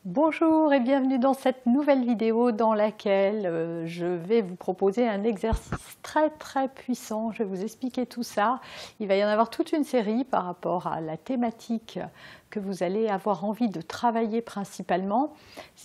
Bonjour et bienvenue dans cette nouvelle vidéo dans laquelle je vais vous proposer un exercice très puissant. Je vais vous expliquer tout ça. Il va y en avoir toute une série par rapport à la thématique que vous allez avoir envie de travailler principalement.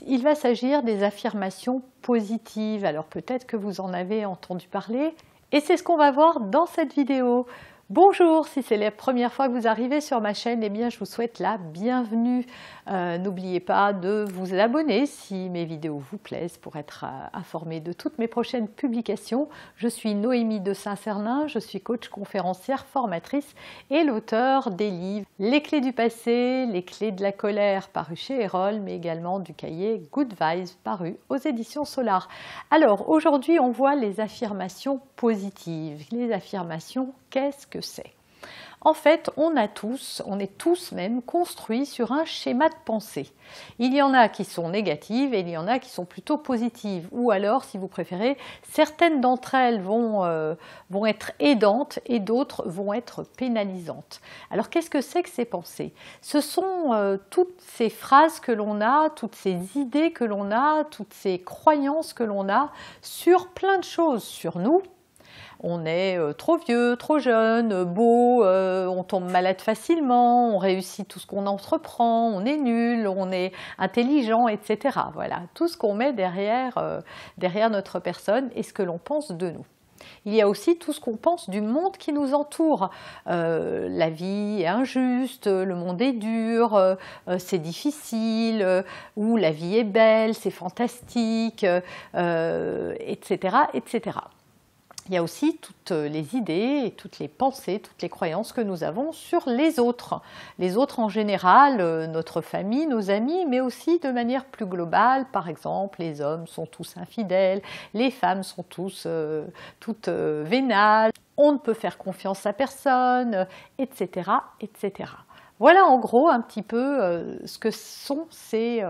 Il va s'agir des affirmations positives. Alors peut-être que vous en avez entendu parler et c'est ce qu'on va voir dans cette vidéo. Bonjour, si c'est la première fois que vous arrivez sur ma chaîne, eh bien je vous souhaite la bienvenue. N'oubliez pas de vous abonner si mes vidéos vous plaisent pour être informé de toutes mes prochaines publications. Je suis Noémie de Saint-Cernin, je suis coach conférencière, formatrice et l'auteur des livres Les clés du passé, Les clés de la colère paru chez Erol, mais également du cahier Good Vibes paru aux éditions Solar. Alors aujourd'hui on voit les affirmations positives. Les affirmations, qu'est-ce que c'est? En fait, on est tous même construits sur un schéma de pensée. Il y en a qui sont négatives et il y en a qui sont plutôt positives. Ou alors, si vous préférez, certaines d'entre elles vont être aidantes et d'autres vont être pénalisantes. Alors, qu'est-ce que c'est que ces pensées? Ce sont toutes ces phrases que l'on a, toutes ces idées que l'on a, toutes ces croyances que l'on a sur plein de choses, sur nous. On est trop vieux, trop jeune, beau, on tombe malade facilement, on réussit tout ce qu'on entreprend, on est nul, on est intelligent, etc. Voilà, tout ce qu'on met derrière notre personne et ce que l'on pense de nous. Il y a aussi tout ce qu'on pense du monde qui nous entoure. La vie est injuste, le monde est dur, c'est difficile, ou la vie est belle, c'est fantastique, etc., etc. Il y a aussi toutes les idées et toutes les pensées, toutes les croyances que nous avons sur les autres en général, notre famille, nos amis, mais aussi de manière plus globale. Par exemple, les hommes sont tous infidèles, les femmes sont toutes vénales, on ne peut faire confiance à personne, etc., etc. Voilà en gros un petit peu ce que sont ces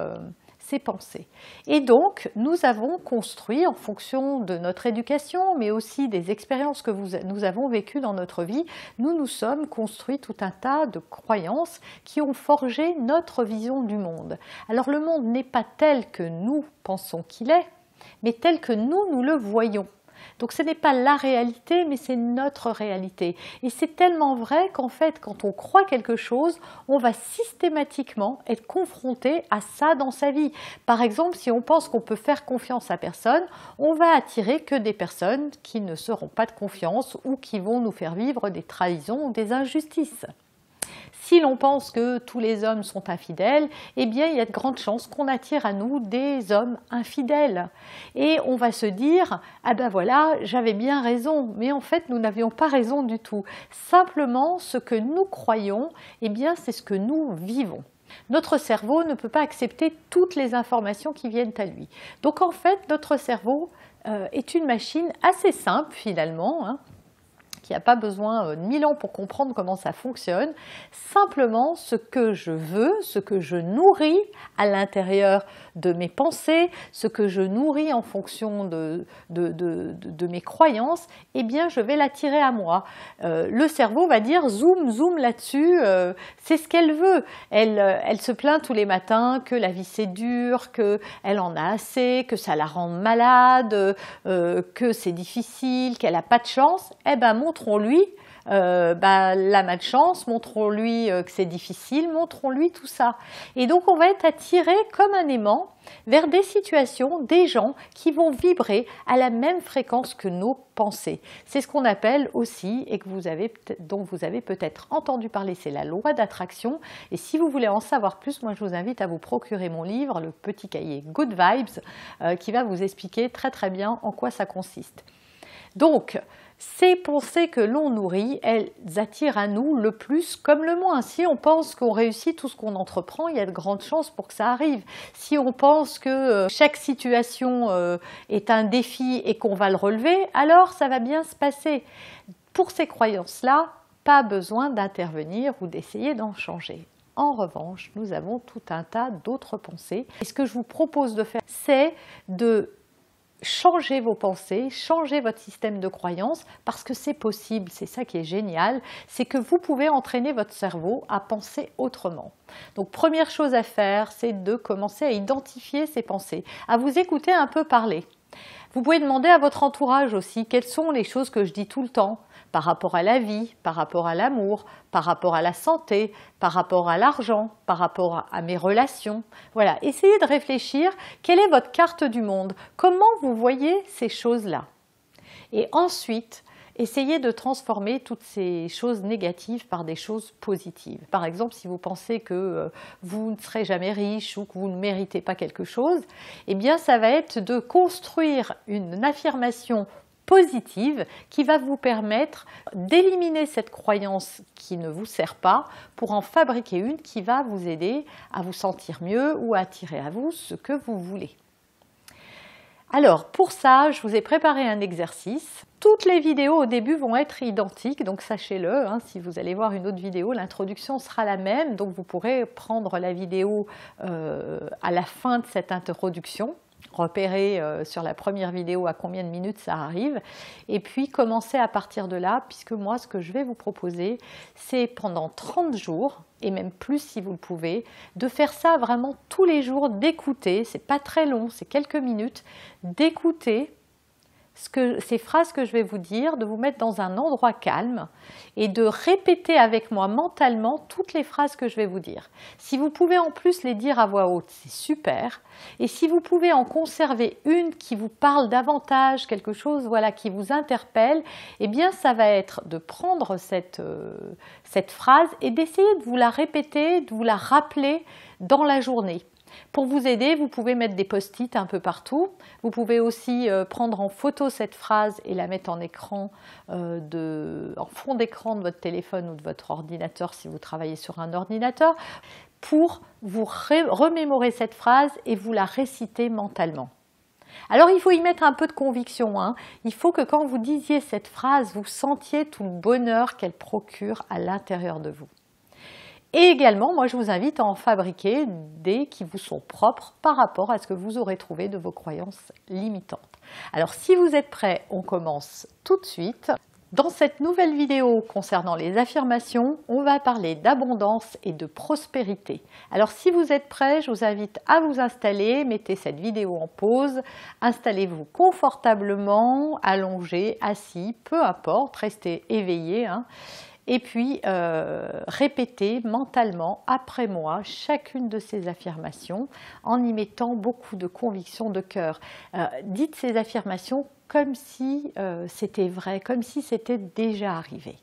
pensées. Et donc, nous avons construit, en fonction de notre éducation, mais aussi des expériences que nous avons vécues dans notre vie, nous sommes construits tout un tas de croyances qui ont forgé notre vision du monde. Alors, le monde n'est pas tel que nous pensons qu'il est, mais tel que nous le voyons. Donc ce n'est pas la réalité, mais c'est notre réalité. Et c'est tellement vrai qu'en fait, quand on croit quelque chose, on va systématiquement être confronté à ça dans sa vie. Par exemple, si on pense qu'on peut faire confiance à personne, on va attirer que des personnes qui ne seront pas de confiance ou qui vont nous faire vivre des trahisons ou des injustices. Si l'on pense que tous les hommes sont infidèles, eh bien il y a de grandes chances qu'on attire à nous des hommes infidèles. Et on va se dire, ah ben voilà, j'avais bien raison, mais en fait nous n'avions pas raison du tout. Simplement, ce que nous croyons, eh bien c'est ce que nous vivons. Notre cerveau ne peut pas accepter toutes les informations qui viennent à lui. Donc en fait, notre cerveau est une machine assez simple finalement, hein, qui n'a pas besoin de 1000 ans pour comprendre comment ça fonctionne. Simplement, ce que je veux, ce que je nourris à l'intérieur de mes pensées, ce que je nourris en fonction de mes croyances, eh bien, je vais l'attirer à moi. Le cerveau va dire zoom là-dessus, c'est ce qu'elle veut. Elle se plaint tous les matins que la vie c'est dur, qu'elle en a assez, que ça la rend malade, que c'est difficile, qu'elle n'a pas de chance. Eh ben, montrons-lui la malchance, montrons-lui que c'est difficile, montrons-lui tout ça. Et donc on va être attiré comme un aimant vers des situations, des gens qui vont vibrer à la même fréquence que nos pensées. C'est ce qu'on appelle aussi, et dont vous avez peut-être entendu parler, c'est la loi d'attraction. Et si vous voulez en savoir plus, moi je vous invite à vous procurer mon livre, le petit cahier Good Vibes, qui va vous expliquer très bien en quoi ça consiste. Donc, ces pensées que l'on nourrit, elles attirent à nous le plus comme le moins. Si on pense qu'on réussit tout ce qu'on entreprend, il y a de grandes chances pour que ça arrive. Si on pense que chaque situation est un défi et qu'on va le relever, alors ça va bien se passer. Pour ces croyances-là, pas besoin d'intervenir ou d'essayer d'en changer. En revanche, nous avons tout un tas d'autres pensées. Et ce que je vous propose de faire, c'est de changez vos pensées, changez votre système de croyance parce que c'est possible, c'est ça qui est génial, c'est que vous pouvez entraîner votre cerveau à penser autrement. Donc première chose à faire, c'est de commencer à identifier ces pensées, à vous écouter un peu parler. Vous pouvez demander à votre entourage aussi quelles sont les choses que je dis tout le temps par rapport à la vie, par rapport à l'amour, par rapport à la santé, par rapport à l'argent, par rapport à mes relations. Voilà, essayez de réfléchir, quelle est votre carte du monde? Comment vous voyez ces choses-là? Et ensuite, essayez de transformer toutes ces choses négatives par des choses positives. Par exemple, si vous pensez que vous ne serez jamais riche ou que vous ne méritez pas quelque chose, eh bien ça va être de construire une affirmation positive qui va vous permettre d'éliminer cette croyance qui ne vous sert pas pour en fabriquer une qui va vous aider à vous sentir mieux ou à attirer à vous ce que vous voulez. Alors pour ça, je vous ai préparé un exercice. Toutes les vidéos au début vont être identiques, donc sachez-le, hein, si vous allez voir une autre vidéo, l'introduction sera la même, donc vous pourrez prendre la vidéo à la fin de cette introduction, repérer sur la première vidéo à combien de minutes ça arrive, et puis commencer à partir de là, puisque moi ce que je vais vous proposer, c'est pendant 30 jours, et même plus si vous le pouvez, de faire ça vraiment tous les jours, d'écouter, c'est pas très long, c'est quelques minutes, d'écouter ces phrases que je vais vous dire, de vous mettre dans un endroit calme et de répéter avec moi mentalement toutes les phrases que je vais vous dire. Si vous pouvez en plus les dire à voix haute, c'est super. Et si vous pouvez en conserver une qui vous parle davantage, quelque chose voilà, qui vous interpelle, eh bien ça va être de prendre cette phrase et d'essayer de vous la répéter, de vous la rappeler dans la journée. Pour vous aider, vous pouvez mettre des post-it un peu partout. Vous pouvez aussi prendre en photo cette phrase et la mettre en écran, en fond d'écran de votre téléphone ou de votre ordinateur si vous travaillez sur un ordinateur, pour vous remémorer cette phrase et vous la réciter mentalement. Alors il faut y mettre un peu de conviction, hein. Il faut que quand vous disiez cette phrase, vous sentiez tout le bonheur qu'elle procure à l'intérieur de vous. Et également, moi je vous invite à en fabriquer des qui vous sont propres par rapport à ce que vous aurez trouvé de vos croyances limitantes. Alors si vous êtes prêts, on commence tout de suite. Dans cette nouvelle vidéo concernant les affirmations, on va parler d'abondance et de prospérité. Alors si vous êtes prêts, je vous invite à vous installer, mettez cette vidéo en pause, installez-vous confortablement, allongé, assis, peu importe, restez éveillé, hein. Et puis, répétez mentalement après moi chacune de ces affirmations en y mettant beaucoup de conviction de cœur. Dites ces affirmations comme si c'était vrai, comme si c'était déjà arrivé.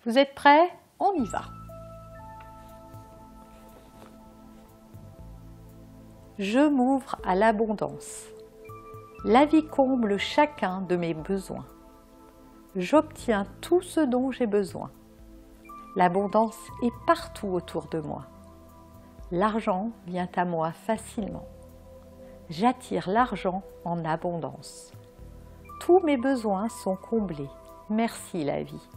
Vous êtes prêts? On y va. Je m'ouvre à l'abondance. La vie comble chacun de mes besoins. J'obtiens tout ce dont j'ai besoin. L'abondance est partout autour de moi. L'argent vient à moi facilement. J'attire l'argent en abondance. Tous mes besoins sont comblés. Merci la vie.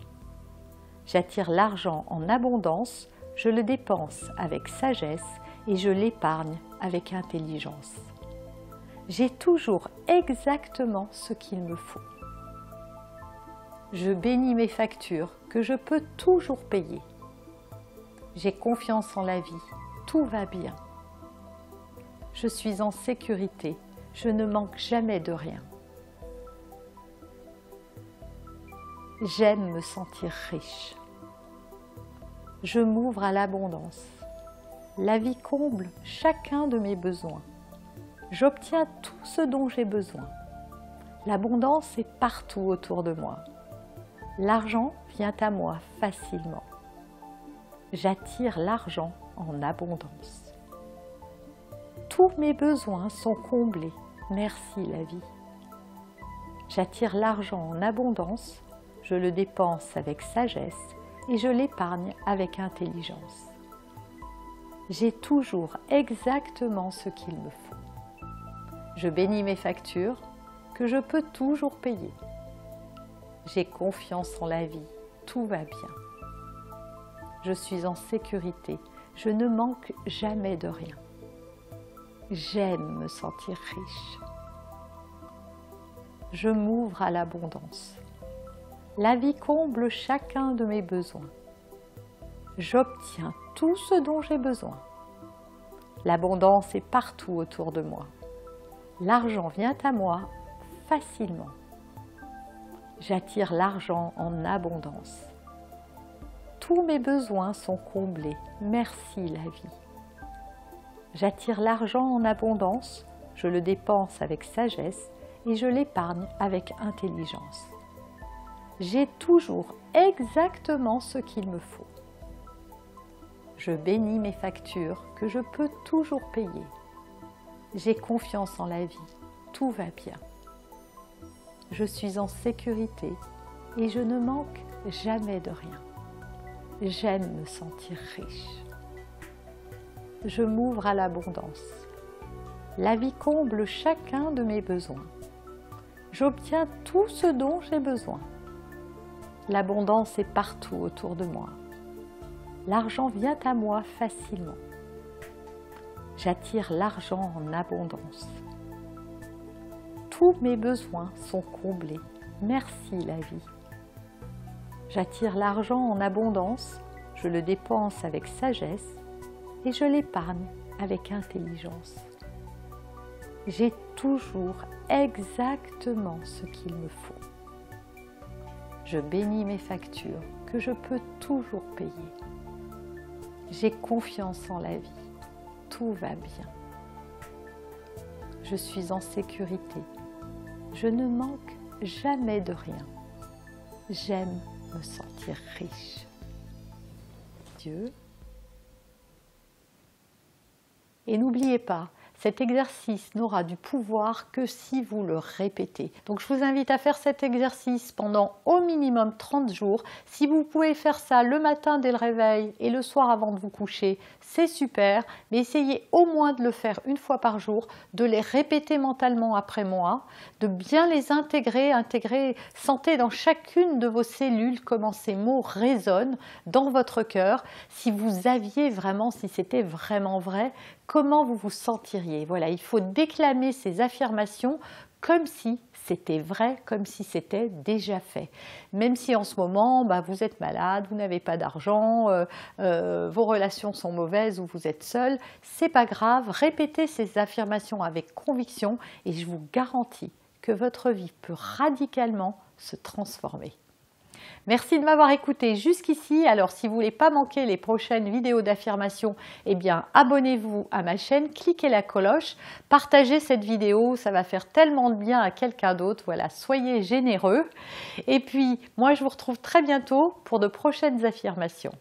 J'attire l'argent en abondance, je le dépense avec sagesse et je l'épargne avec intelligence. J'ai toujours exactement ce qu'il me faut. Je bénis mes factures que je peux toujours payer. J'ai confiance en la vie, tout va bien. Je suis en sécurité, je ne manque jamais de rien. J'aime me sentir riche. Je m'ouvre à l'abondance. La vie comble chacun de mes besoins. J'obtiens tout ce dont j'ai besoin. L'abondance est partout autour de moi. L'argent vient à moi facilement. J'attire l'argent en abondance. Tous mes besoins sont comblés. Merci la vie. J'attire l'argent en abondance, je le dépense avec sagesse et je l'épargne avec intelligence. J'ai toujours exactement ce qu'il me faut. Je bénis mes factures que je peux toujours payer. J'ai confiance en la vie, tout va bien. Je suis en sécurité, je ne manque jamais de rien. J'aime me sentir riche. Je m'ouvre à l'abondance. La vie comble chacun de mes besoins. J'obtiens tout ce dont j'ai besoin. L'abondance est partout autour de moi. L'argent vient à moi facilement. J'attire l'argent en abondance. Tous mes besoins sont comblés. Merci la vie. J'attire l'argent en abondance, je le dépense avec sagesse et je l'épargne avec intelligence. J'ai toujours exactement ce qu'il me faut. Je bénis mes factures que je peux toujours payer. J'ai confiance en la vie, tout va bien. Je suis en sécurité et je ne manque jamais de rien. J'aime me sentir riche. Je m'ouvre à l'abondance. La vie comble chacun de mes besoins. J'obtiens tout ce dont j'ai besoin. L'abondance est partout autour de moi. L'argent vient à moi facilement. J'attire l'argent en abondance. Tous mes besoins sont comblés. Merci la vie. J'attire l'argent en abondance, je le dépense avec sagesse et je l'épargne avec intelligence. J'ai toujours exactement ce qu'il me faut. Je bénis mes factures que je peux toujours payer. J'ai confiance en la vie, tout va bien. Je suis en sécurité, je ne manque jamais de rien. J'aime me sentir riche. Dieu. Et n'oubliez pas, cet exercice n'aura du pouvoir que si vous le répétez. Donc je vous invite à faire cet exercice pendant au minimum 30 jours. Si vous pouvez faire ça le matin dès le réveil et le soir avant de vous coucher, c'est super. Mais essayez au moins de le faire une fois par jour, de les répéter mentalement après moi, de bien les intégrer, sentez dans chacune de vos cellules comment ces mots résonnent dans votre cœur. Si vous aviez vraiment, si c'était vraiment vrai, comment vous vous sentiriez? Voilà, il faut déclamer ces affirmations comme si c'était vrai, comme si c'était déjà fait. Même si en ce moment, vous êtes malade, vous n'avez pas d'argent, vos relations sont mauvaises ou vous êtes seul, c'est pas grave, répétez ces affirmations avec conviction et je vous garantis que votre vie peut radicalement se transformer. Merci de m'avoir écouté jusqu'ici. Alors, si vous ne voulez pas manquer les prochaines vidéos d'affirmation, eh bien, abonnez-vous à ma chaîne, cliquez la cloche, partagez cette vidéo, ça va faire tellement de bien à quelqu'un d'autre. Voilà, soyez généreux. Et puis, moi, je vous retrouve très bientôt pour de prochaines affirmations.